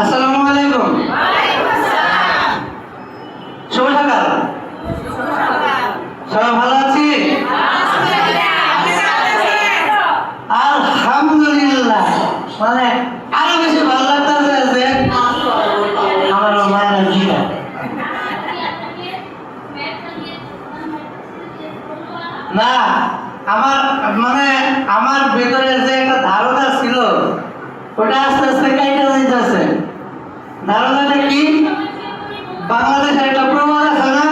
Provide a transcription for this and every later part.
আসসালামু আলাইকুম। শুভ সকাল। সবাই ভালো আছি? আলহামদুলিল্লাহ। মানে আরো বেশি ভালো লাগতেছে আমার মায়ের জিটা। না, আমার মানে আমার ভেতরে যে একটা ধারণা ছিল ওটা আস্তে আস্তে কাইটা যাইতেছে। ধারণাটা কি? বাংলাদেশের একটা প্রবাদ আছে না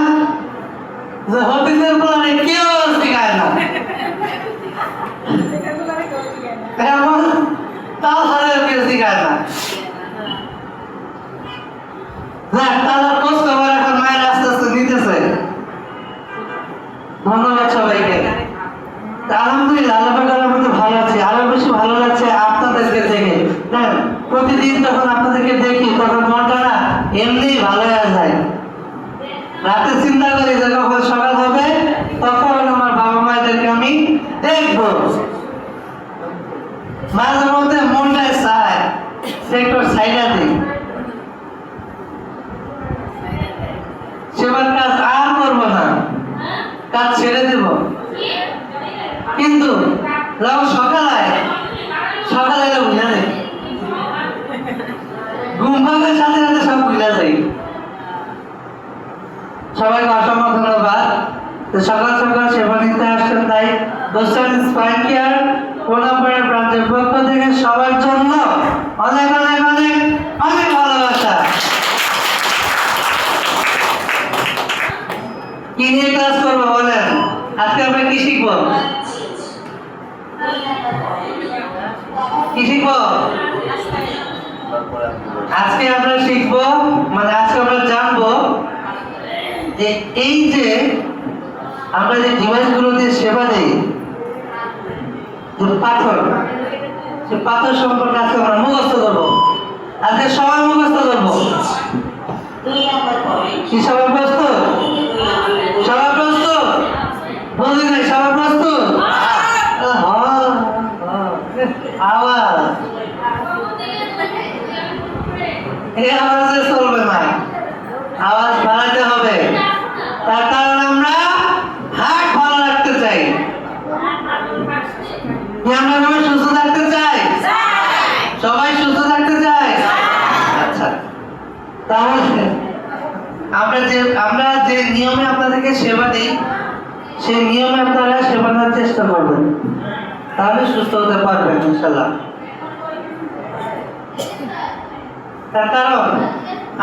যে হতিদের প্লানে কেউ শিখায় না, এমন তাও হারে কেউ শিখায় না। তারা খোঁজ খবর এখন মায়ের আস্তে আস্তে নিতেছে। ধন্যবাদ সবাইকে। আলহামদুলিল্লাহ, আল্লাহ পাকের মধ্যে ভালো আছি। আরো বেশি ভালো লাগছে আপনাদেরকে দেখে। প্রতিদিন যখন আপনাদেরকে দেখি তখন মনটা না এমনি ভালো হয়ে যায়। রাতে চিন্তা করি যে কখন সকাল হবে তখন আমার বাবা মায়েদেরকে আমি দেখবো। মাঝে মধ্যে মনটায় চায় সেক্টর সাইডা দিই, সেবার কাজ আর করবো না, কাজ ছেড়ে দেব। কিন্তু যখন সকালে বুঝা নেই, ঘুম ভাঙার সাথে সাথে সব ভুলে যাই। সবাইকে অসংখ্য ধন্যবাদ। সকাল সকাল সেবা নিতে আসছেন, তাই দোস্তান স্পাইন কেয়ার কোলাপাড়া ব্রাঞ্চের পক্ষ থেকে সবার জন্য অনেক অনেক অনেক অনেক ভালোবাসা। কি নিয়ে ক্লাস করবো বলেন? আজকে আমরা কি শিখবো? কি শিখবো? আজকে আমরা শিখবো, মানে আজকে আমরা জানবো যে এই যে আমরা যে ডিভাইসগুলো দিয়ে সেবা দিই, পাথর, সে পাথর সম্পর্কে আজকে আমরা মুখস্থ করবো। আজকে সবাই মুখস্থ করবো। কি সবাই প্রস্তুত? সবাই প্রস্তুত? বলি নাই সবাই প্রস্তুত? আওয়াজ এই আওয়াজে চলবে না, আওয়াজ বাড়াতে হবে। তার কারণ আমরা হাত ভালো রাখতে চাই। আমরা সবাই সুস্থ থাকতে চাই, সবাই সুস্থ থাকতে চাই। আচ্ছা, তাহলে আমরা যে নিয়মে আপনাদেরকে সেবা দিই সেই নিয়মে আপনারা সেবা নেওয়ার চেষ্টা করবেন, তাহলে সুস্থ হতে পারবেন ইনশাআল্লাহ। তার কারণ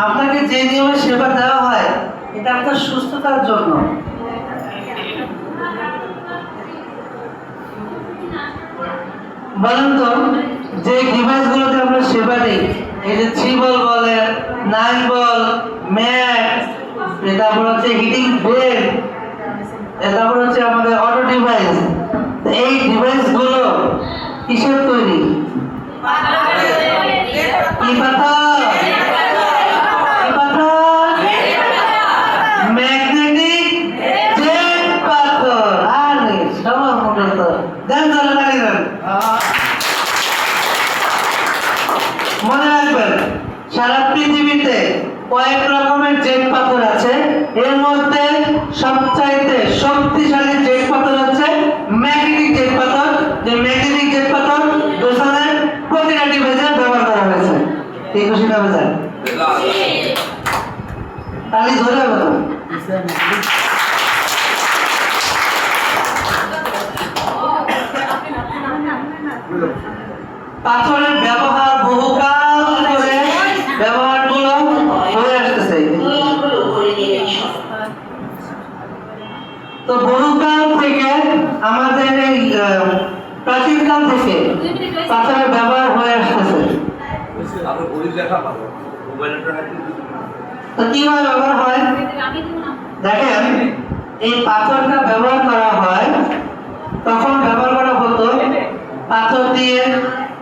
আপনাকে যে নিয়মে সেবা দেওয়া হয় এটা আপনার সুস্থতার জন্য। বলেন তো, যে ডিভাইসগুলোতে আমরা সেবা দিই, এই যে 3 বল বলেন, 9 বল, ম্যাট, তারপর হচ্ছে হিটিং বেড, তারপর হচ্ছে আমাদের অটো ডিভাইস, এই ডিভাইসগুলো কিসের তৈরি? কি পাথর? কি পাথর? ম্যাগনেটিক জেট পাথর। আরে সবার মুখস্থ। দেন ধরে লাগিয়ে দেন। মনে রাখবেন, সারা পৃথিবীতে কয়েক রকমের জেট পাথর আছে, এর মধ্যে সবচাইতে শক্তিশালী জেট পাথর হচ্ছে ম্যাগনেটিক জেট পাথর। যে ম্যাগনেটিক জেট পাথর দোসানের প্রতিটা ডিভাইসে ব্যবহার করা হয়েছে। এই খুশি না বেজান? তালি ধরে হবে তো। পাথরের ব্যবহার বহুকাল ধরে ব্যবহারগুলো হয়ে আসতেছে। তো বহুকাল থেকে আমাদের এই প্রাচীনকাল থেকে পাথরের ব্যবহার হয়ে আসতেছে। তো কিভাবে ব্যবহার হয় দেখেন, এই পাথরটা ব্যবহার করা হয়, তখন ব্যবহার করা হতো পাথর দিয়ে।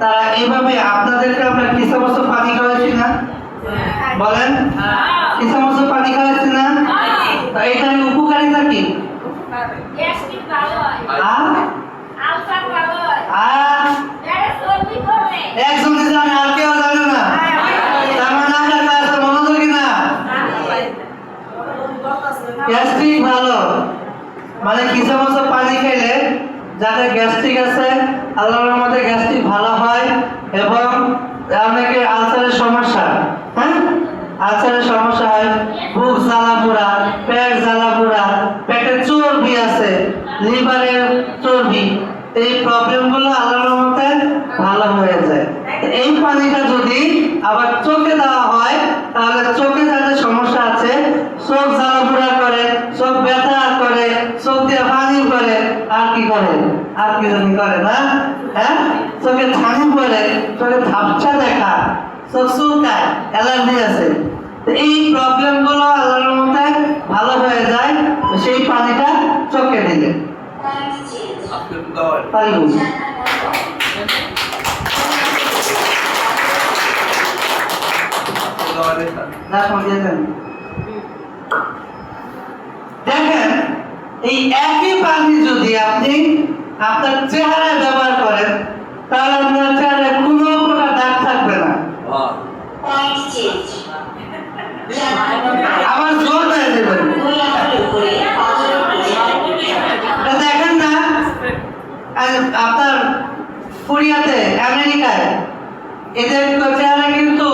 তারা এইভাবে, আপনাদেরকে আমরা কি সমস্ত পানি খাওয়াইছি না বলেন? কি সমস্ত পানি খাওয়াইছি না? এটার উপকারিতা কি? একজন জানে আর কেউ জানে না। তার গ্যাস্ট্রিক ভালো, মানে কিছু মাত্র পানি খেলে যাদের গ্যাস্ট্রিক আছে আল্লাহর রহমতে গ্যাস্ট্রিক ভালো হয়। এবং অনেকে আলসারের সমস্যা, হ্যাঁ আলসারের সমস্যা হয়, বুক জ্বালা পোড়া, পেট জ্বালা পোড়া, পেটে চর্বি আছে, লিভারের চর্বি, এই প্রবলেমগুলো আল্লাহর রহমতে ভালো হয়ে যায়। এই পানিটা যদি আবার চোখে দেওয়া হয় তাহলে চোখে যাদের সমস্যা আছে, চোখ জ্বালা পোড়া করে, চোখ ব্যথা করে, চোখ দিয়ে পানি করে, আর কি করে, আর কি জানি করে না, হ্যাঁ চোখে ছানি পড়ে, চোখে ঝাপসা দেখা, চোখ চুলকায়, অ্যালার্জি আছে, এই প্রবলেম গুলো আল্লাহর মধ্যে ভালো হয়ে যায় সেই পানিটা চোখে দিলে। দেখেন এই একই পানি যদি আপনি আপনার চেহারায় ব্যবহার করেন তাহলে আপনার চেহারায় কোনো প্রকার দাগ থাকবে না, আবার জোর হয়ে যাবে। দেখেন না আপনার কোরিয়াতে, আমেরিকায় এদের চেহারা কিন্তু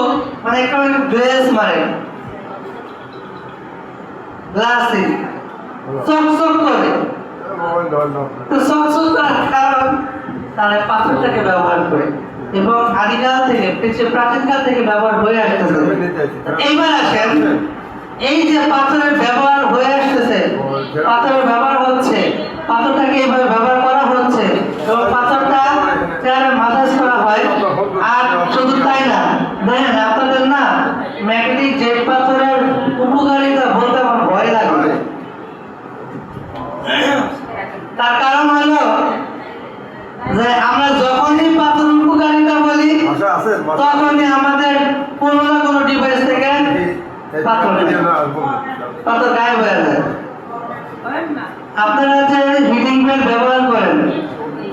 মানে একটা গ্লেজ মারে, গ্লাসে চকচক করে, তো চকচক করার কারণ তারা পাথরটাকে ব্যবহার করে এবং আদিকাল থেকে প্রাচীনকাল থেকে ব্যবহার হয়ে আসতেছে। এইবার আসেন এই যে পাথরের ব্যবহার হয়ে আসতেছে, পাথরের ব্যবহার হচ্ছে, পাথরটাকে এইভাবে ব্যবহার করা হচ্ছে এবং পাথরটা চেয়ারে মাসাজ করা হয়। আর শুধু তাই না, দেখেন আপনাদের না ম্যাগনেটিক জেট পাথরের উপকারিতা বলতে আমার ভয় লাগবে। তার কারণ হলো যে আমরা যখনই পাথর উপকারিতা বলি তখনই আমাদের কোনো না কোনো ডিভাইস থেকে পাথর গায়েব হয়ে যায়। আপনারা যে হিটিং প্যাড ব্যবহার করেন,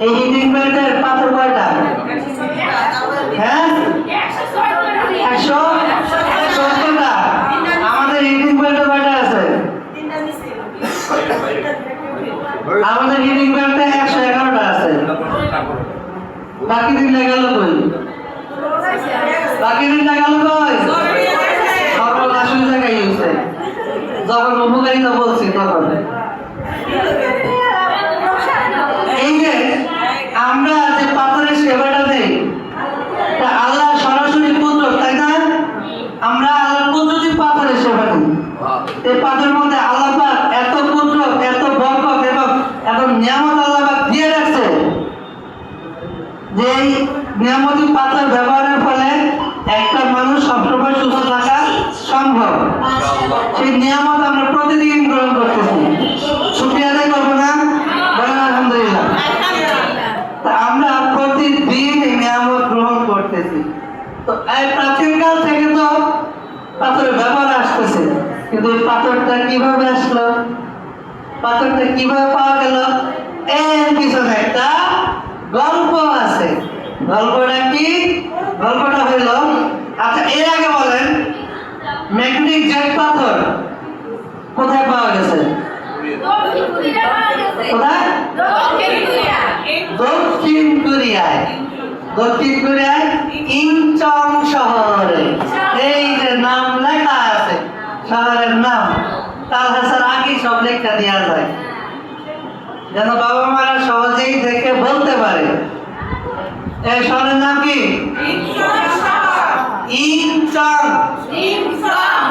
এই হিটিং প্যাডের পাথর কয়টা? হ্যাঁ 114টা। আমাদের হিটিং প্যাডে কয়টা আছে? আমাদের হিটিং প্যাডে 111টা আছে। বাকি দিনটা গেল কই? বাকি দিনটা গেল কই? সর্বনাশের জায়গায় হয়েছে যখন উপকারিতা বলছি তখন। এই যে আমরা যে পাথরের সেবাটা দেই আল্লাহ সরাসরি কুদরত, তাই না? আমরা আল্লাহর কুদরতি পাথরের সেবা দিই। এই পাথরের মধ্যে আল্লাহ পাক এত কুদরত, এত বরকত এবং এত নিয়ামত আল্লাহ পাক দিয়ে রাখছে যে এই নিয়ামতি পাথর ব্যবহারের ফলে একটা মানুষ সবসময় সুস্থ থাকা সম্ভব। সেই নিয়ামত আমরা প্রতিদিন গ্রহণ করতেছি, শুকরিয়া আদায় করবো না? বলেন আলহামদুলিল্লাহ। তা আমরা প্রতিদিন এই নিয়ামত গ্রহণ করতেছি। তো এই প্রাচীনকাল থেকে তো পাথরের ব্যবহার আসতেছে, কিন্তু এই পাথরটা কিভাবে আসলো, পাথরটা কিভাবে পাওয়া গেল, এর পিছনে একটা গল্প আছে। গল্পটা কি? গল্পটা হইল, আচ্ছা এর আগে বলেন ম্যাগনেটিক জেট পাথর কোথায় পাওয়া গেছে? কোথায়? দক্ষিণ কোরিয়ায়। দক্ষিণ কোরিয়ায় ইনচং শহরে। এই যে নাম লেখা আছে শহরের নাম, তালহাসার আগে সব লেখা দেওয়া যায় যেন বাবা মারা সহজেই দেখে বলতে পারে। এই শহরের নাম কি? ইনচং।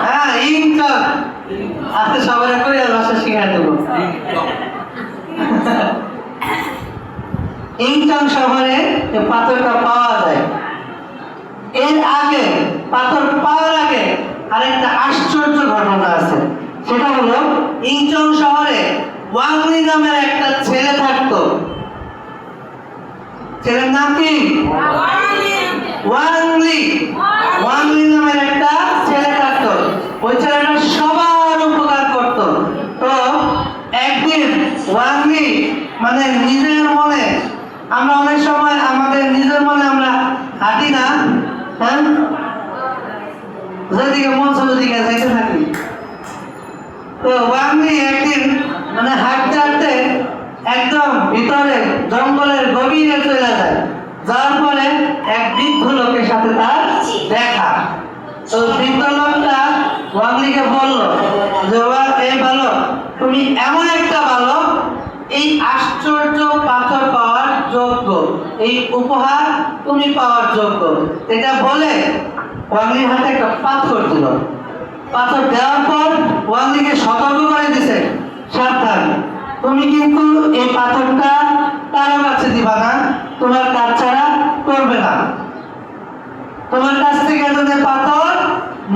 হ্যাঁ ইনচং। আজকে সবার কোরিয়ার ভাষা শিখাই দেবো। ইনচং শহরে পাথরটা পাওয়া যায়। এর আগে পাথর পাওয়ার আগে আরেকটা আশ্চর্য ঘটনা আছে, সেটা হলো ইনচং শহরে ওয়াংলি নামের একটা ছেলে থাকতো। ছেলের নাম কি? ওয়াংলি। ওয়াংলি নামের একটা ছেলে থাকতো। ওই ছেলেটা সবার উপকার করত। তো একদিন ওয়াংলি মানে নিজের মনে, আমরা অনেক সময় আমাদের নিজের মনে আমরা হাঁটি না, হ্যাঁ যেদিকে মন সেদিকে যাইতে থাকি। তো ওয়াংলি একদিন মানে হাঁটতে হাঁটতে একদম ভিতরে জঙ্গলের গভীরে চলে যায়। যাওয়ার পরে এক বৃদ্ধ লোকের সাথে তার দেখা। তো বৃদ্ধ লোকটা ওয়াংলিকে বলল যে এই বালক, তুমি এমন একটা বালক, এই আশ্চর্য পাথর পাওয়ার যোগ্য, এই উপহার তুমি পাওয়ার যোগ্য। এটা বলে ওয়াংলির হাতে একটা পাথর দিল। পাথর দেওয়ার পর ওয়াংলিকে সতর্ক করে দিছে, সাবধান, তুমি কিন্তু এই পাথরটা কারো কাছে দিবা না, তোমার কাজ ছাড়া করবে না, তোমার কাছ থেকে যদি পাথর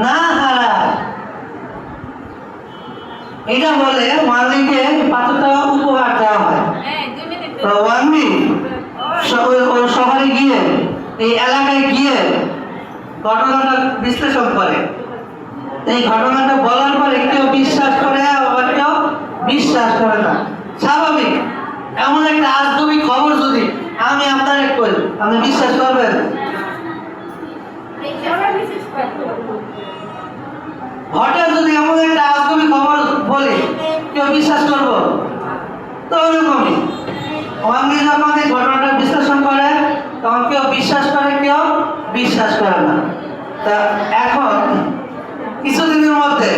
না হারায়। এটা বলে ওয়াংলিকে পাথরটা উপহার দেওয়া হয়। তো ওয়াংলি শহরে গিয়ে, এই এলাকায় গিয়ে ঘটনাটা বিশ্লেষণ করে। এই ঘটনাটা বলার পরে কেউ বিশ্বাস করে, আবার কেউ বিশ্বাস করে না। স্বাভাবিক, এমন একটা আজগবি খবর যদি আমি আপনাকে করি, আপনি বিশ্বাস করবেন? হঠাৎ যদি এমন একটা আজগবি খবর বলি, কেউ বিশ্বাস করবো? তো ওরকমই ওয়াংলি যখন এই ঘটনাটা বিশ্লেষণ করে, তখন কেউ বিশ্বাস করে, কেউ বিশ্বাস করে না। তা এখন কিছুদিনের মধ্যে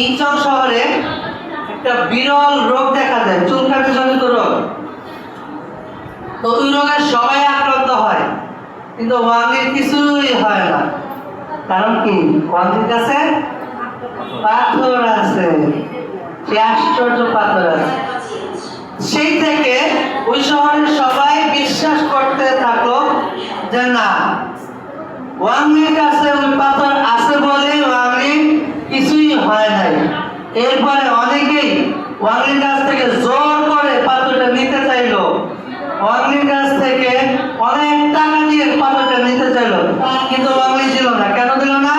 ইনচন শহরে একটা বিরল রোগ দেখা যায়, চুলকানি জনিত রোগ। তো ওই রোগে সবাই আক্রান্ত হয়, কিন্তু ওয়াংলির কিছুই হয় না। কারণ কি? ওয়াংলির কাছে পাথর আছে, সে আশ্চর্য পাথর আছে। সেই থেকে ওই শহরের সবাই বিশ্বাস করতে থাকলো যে না, ওয়াংলির কাছে ওই পাথর আছে বলে ওয়াংলির কিছুই হয় নাই। এরপরে অনেকেই ওয়াংলির কাছ থেকে জোর করে পাথরটা নিতে চাইলো, ওয়াংলির কাছ থেকে অনেক টাকা দিয়ে পাথরটা নিতে চাইলো, কিন্তু ওয়াংলি দিল না। কেন দিল না?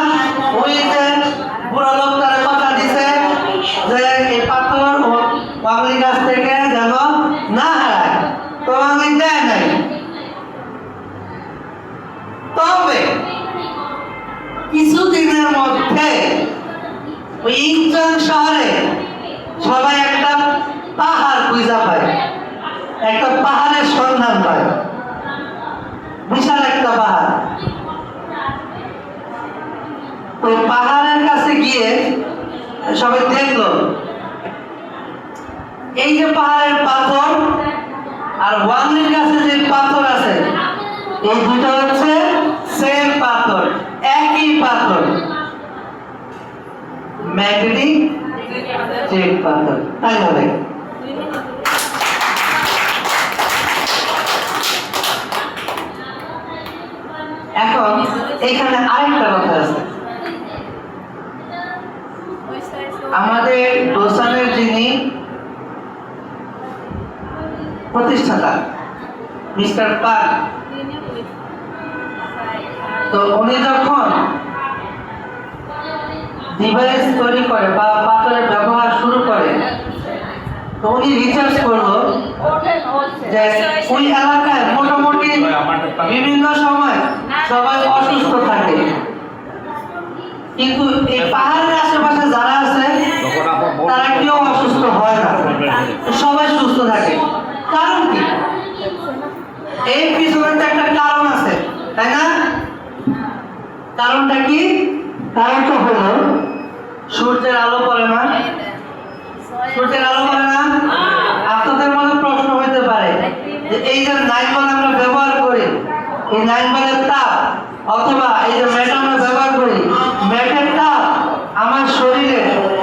ওই যে বুড়া লোকটার কথা দিছে যে এই পাথর ওয়াংলির কাছ থেকে যেন না হারায়, তো ওয়াংলি দেয় নাই। তবে কিছুদিনের মধ্যে ওই ইনচন শহরে সবাই একটা পাহাড় খুঁজে পায়, একটা পাহাড়ের সন্ধান পায়, বিশাল একটা পাহাড়। ওই পাহাড়ের কাছে গিয়ে সবাই দেখলো এই যে পাহাড়ের পাথর আর ওয়াংলির কাছে যে পাথর আছে, এই দুটো হচ্ছে সেম পাথর, একই পাথর, ম্যাগনেটিক চেক পাথর, তাই হবে। এখন এখানে আরেকটা কথা আছে। আমাদের ডোসানের যিনি প্রতিষ্ঠাতা মিস্টার পাক, তো উনি যখন ডিভাইস তৈরি করে বা পাথরের ব্যবহার শুরু করে, তো উনি রিসার্চ করলো যে ওই এলাকায় মোটামুটি বিভিন্ন সময় সবাই অসুস্থ থাকে, কিন্তু এই পাহাড়ের আশেপাশে যারা আছে তারা কেউ অসুস্থ হয় না, সবাই সুস্থ থাকে। কারণ কি? এই পিছনে তো একটা কারণ আছে, তাই না? কারণটা কি? কারণটা হলো সূর্যের আলো পড়ে না। সূর্যের আলো পড়ে না? আপনাদের মধ্যে প্রশ্ন হইতে পারে যে এই যে নাইট বাল্ব আমরা ব্যবহার করি, এই নাইট বাল্বের তাপ অথবা এই যে ম্যাট আমরা ব্যবহার করি, ম্যাটের তাপ আমার শরীরে,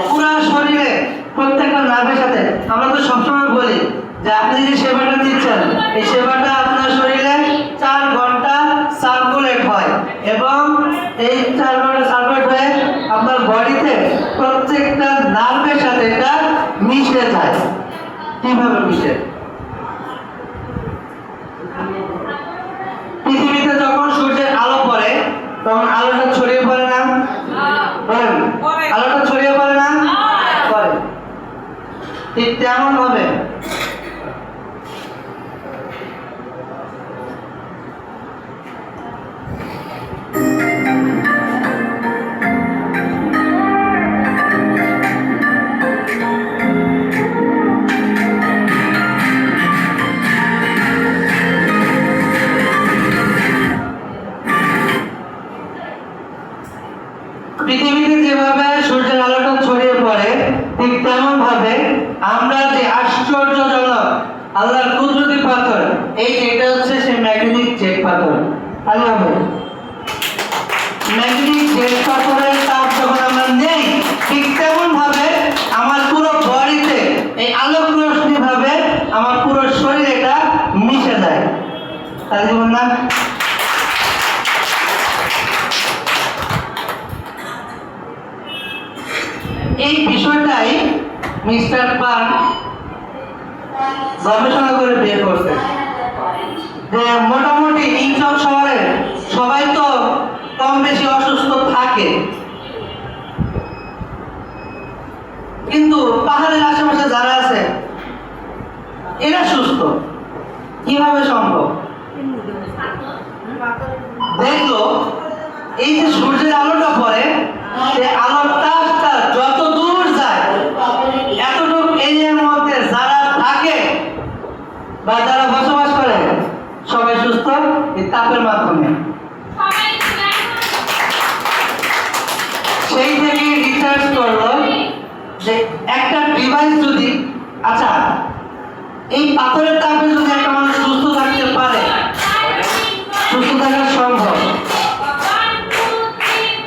পুরো শরীরে প্রত্যেকটা নার্ভের সাথে, আমরা তো সবসময় বলি যে আপনি যে সেবাটা দিচ্ছেন, এই সেবাটা আপনার শরীরে 4 ঘন্টা সার্কুলেট হয়, এবং এই 4 ঘন্টা সার্কুলেট হয়ে আপনার বডিতে প্রত্যেকটা নার্ভের সাথে এটা মিশে যায়। কিভাবে মিশে? পৃথিবীতে যখন সূর্যের আলো পড়ে তখন আলোটা ছড়িয়ে পড়ে না? আলোটা ছড়িয়ে পড়ে না? পড়ে। ঠিক তেমন হবে ঠিক তেমন ভাবে আমরা যে আশ্চর্যজনক আল্লাহর কুদরতি পাথর, এই যে এটা হচ্ছে সেই ম্যাগনেটিক জেট পাথর। তাহলে হবে ম্যাগনেটিক জেট পাথরের তাপ যখন আমরা নেই, ঠিক তেমন ভাবে আমার পুরো বডিতে এই আলোক রশ্মি ভাবে আমার পুরো শরীরে এটা মিশে যায়। তাহলে বল না, এই বিষয়টাই মিস্টার পান গবেষণা করে বের করছে যে মোটামুটি ইনচন শহরে সবাই তো কম বেশি অসুস্থ থাকে, কিন্তু পাহাড়ের আশেপাশে যারা আছে এরা সুস্থ। কিভাবে সম্ভব? দেখলো এই যে সূর্যের আলোটা পড়ে, এই আলোর তাপটা যত দূর যায়, এতটুকু এরিয়ার মধ্যে যারা থাকে বা যারা বসবাস করে সবাই সুস্থ এই তাপের মাধ্যমে। সেই থেকে রিসার্চ করলো যে একটা ডিভাইস যদি, আচ্ছা এই পাথরের তাপে যদি একটা মানুষ সুস্থ থাকতে পারে, সুস্থ থাকা সম্ভব,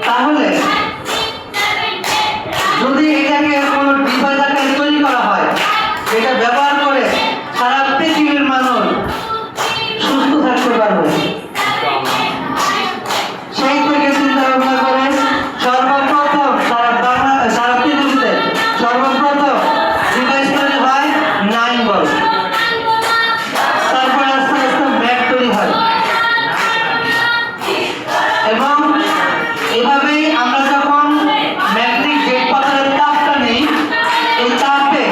তাহলে যদি এটাকে কোনো ডিভাইস আকারে তৈরি করা হয়, এটা ব্যবহার করে সারা পৃথিবীর মানুষ সুস্থ থাকতে পারবে, সেই থেকে চিন্তা ভাবনা করে সর্বপ্রথম সারা পৃথিবীতে সর্বপ্রথম ডিভাইস তৈরি হয় 9 বল। তারপরে আস্তে আস্তে ব্যাগ তৈরি হয়, এবং এভাবেই আমরা যখন ম্যাগনেটিক জেট পাথরের তাপটা নেই, এই তাপে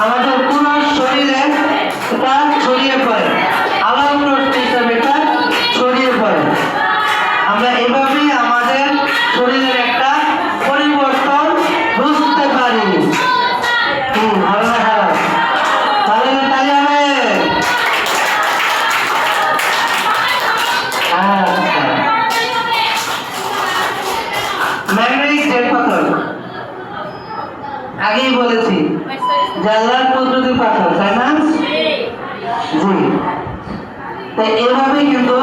আমাদের পুরো শরীরে এটা ছড়িয়ে পড়ে, আলোক রশ্মি হিসাবে এটা ছড়িয়ে পড়ে। আমরা এভাবেই আমাদের শরীরের একটা পরিবর্তন বুঝতে পারি। ভালো না খারাপ? ভালো না তাই হবে? ম্যাগনেটিক জেট পাথর আগেই বলেছি জানলার কুদরতি পাথর, তাই না? জি। তাই এভাবে কিন্তু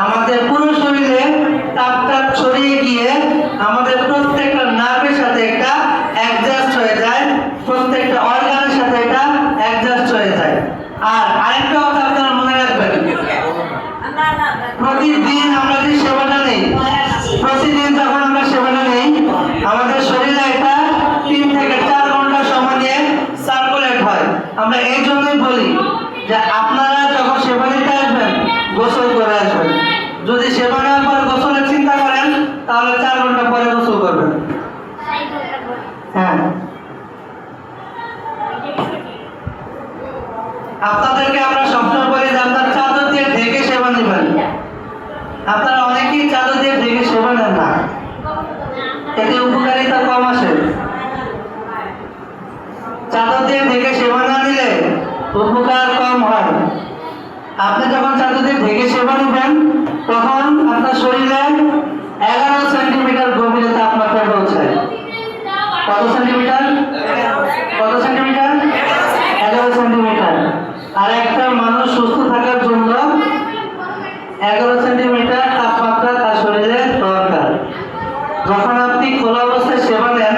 আমাদের পুরো শরীরে তাপটা ছড়িয়ে গিয়ে আমাদের প্রত্যেকটা নার্ভের সাথে এটা অ্যাডজাস্ট হয়ে যায়, প্রত্যেকটা অর্গানের সাথে এটা অ্যাডজাস্ট হয়ে যায়। আর আরেকটা কথা আপনারা মনে রাখবেন, প্রতিদিন আমরা যে সেবাটা নেই, প্রতিদিন যখন আমরা সেবাটা নেই, আমাদের শরীরে এটা 3 থেকে 4 ঘন্টা সময় নিয়ে সার্কুলেট হয়। আমরা এই জন্যই বলি যে আপনারা যখন সেবা নিতে আসবেন গোসল করে আসবেন। যদি সেবা নেওয়ার পর গোসলের চিন্তা করেন তাহলে 4 ঘন্টা পরে গোসল করবেন। হ্যাঁ, আপনাদেরকে আমরা সবসময় বলি যে আপনার চাদর দিয়ে ঢেকে সেবা নেবেন। আপনারা অনেকেই চাদর দিয়ে ঢেকে সেবা নেন না, এতে উপকারিতা কম আসে। চাদর দিয়ে ঢেকে সেবা না নিলে উপকার কম হয়। আপনি যখন চাদর দিয়ে ঢেকে সেবা নেবেন তখন আপনার শরীরে 11 সেন্টিমিটার গভীরে তাপমাত্রা পৌঁছায়। কত সেন্টিমিটার? কত সেন্টিমিটার? 11 সেন্টিমিটার। আর একটা মানুষ সুস্থ থাকার জন্য 11 সেন্টিমিটার তাপমাত্রা তার শরীরে দরকার। যখন আপনি খোলা অবস্থায় সেবা নেন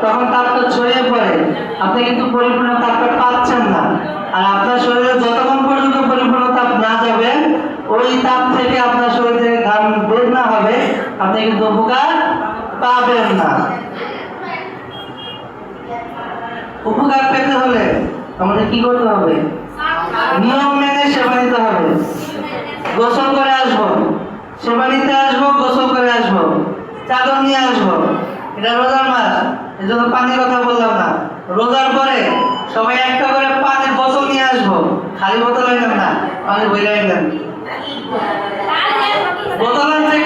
তখন তাপটা ছড়িয়ে পড়ে, আপনি কিন্তু পরিপূর্ণ তাপটা পাচ্ছেন না। আর আপনার শরীরে যতক্ষণ পর্যন্ত পরিপূর্ণ তাপ না যাবে, ওই তাপ থেকে আপনার শরীর থেকে ঘাম বের না হবে, আপনি কিন্তু উপকার পাবেন না। উপকার পেতে হলে আমাদের কি করতে হবে? নিয়ম মেনে সেবা নিতে হবে। গোসল করে আসবো, সেবা নিতে আসবো, গোসল করে আসবো, চাদর নিয়ে আসবো। এটা রোজার মাস, এই জন্য পানির কথা বললাম না। রোজার পরে সবাই একটা করে পানির বোতল নিয়ে আসবো, খালি বোতল আনবেন না, পানি বইলে আনবেন। বোতল আনতে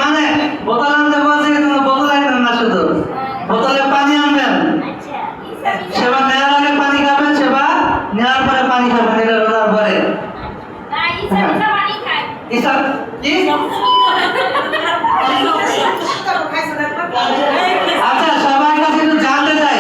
মানে বোতল আনতে বলছে কিন্তু বোতল আনবেন না, শুধু বোতলে পানি আনবেন। সেবা নেওয়ার আগে পানি খাবেন, সেবা নেওয়ার পরে পানি খাবেন। এটা রোজার পরে। আচ্ছা, সবার কাছে একটু জানতে চাই,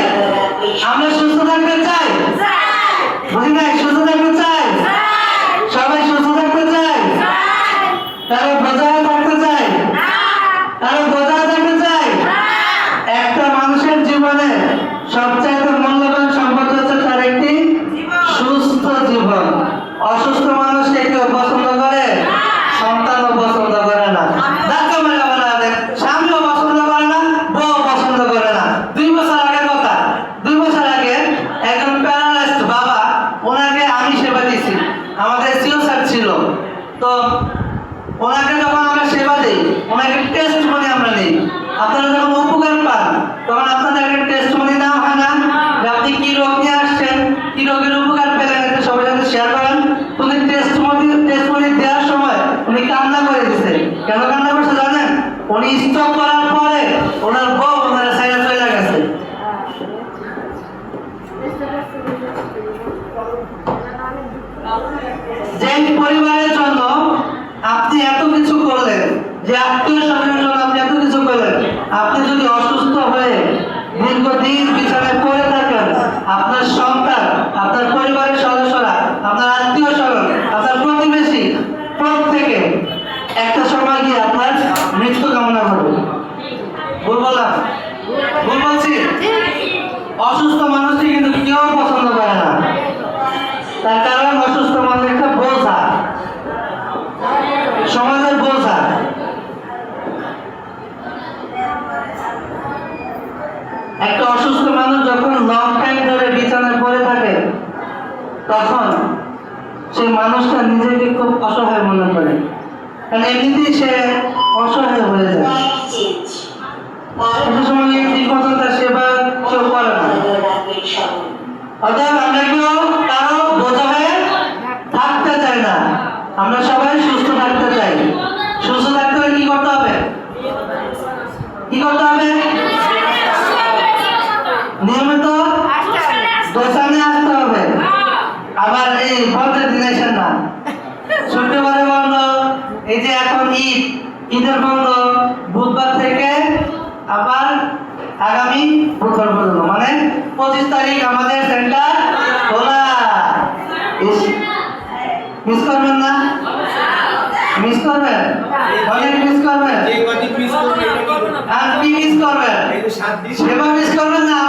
যে পরিবারের জন্য আপনি এত কিছু করলেন, যে আত্মীয় স্বজনের জন্য আপনি এত কিছু করলেন, আপনি যদি অসুস্থ হয়ে দীর্ঘদিন বিছানায় পড়ে থাকেন, আপনার সন্তান, আপনার পরিবারের সদস্যরা, আপনার আত্মীয় স্বজন, আপনার প্রতিবেশী প্রত্যেকে একটা সময় গিয়ে আপনার মৃত্যু কামনা করবে। ভুল বললাম? ভুল বলছি? অসুস্থ মানুষকে কিন্তু কেউ পছন্দ করে না, তার কারণ অসুস্থ মানুষ একটা বোঝা, সমাজের বোঝা। একটা অসুস্থ মানুষ যখন লং টাইম ধরে বিছানায় পড়ে থাকে, তখন সেই মানুষটা নিজেকে খুব অসহায় মনে করে, কারণ এমনিতেই সে অসহায় হয়ে যায়। একটা সময় ঠিক মতন তার সেবা কেউ করে না। অতএব আমরা কেউ কারো বোঝা হয়ে থাকতে চাই না, আমরা সবাই সুস্থ থাকতে চাই। সুস্থ থাকতে হলে কি করতে হবে? কি করতে হবে? নিয়মিত দোকানে আসতে হবে। আবার এই বন্ধের দিন আসেন না, শুক্রবারে বন্ধ, এই যে এখন ঈদের বন্ধ, বুধবার থেকে আবার আগামী বুধবার পর্যন্ত, মানে 25 তারিখ আমাদের সেন্টার খোলা। মিস করবেন না? মিস করবেন? অনেক মিস করবেন। আর কি মিস করবেন? সেবা মিস করবেন না,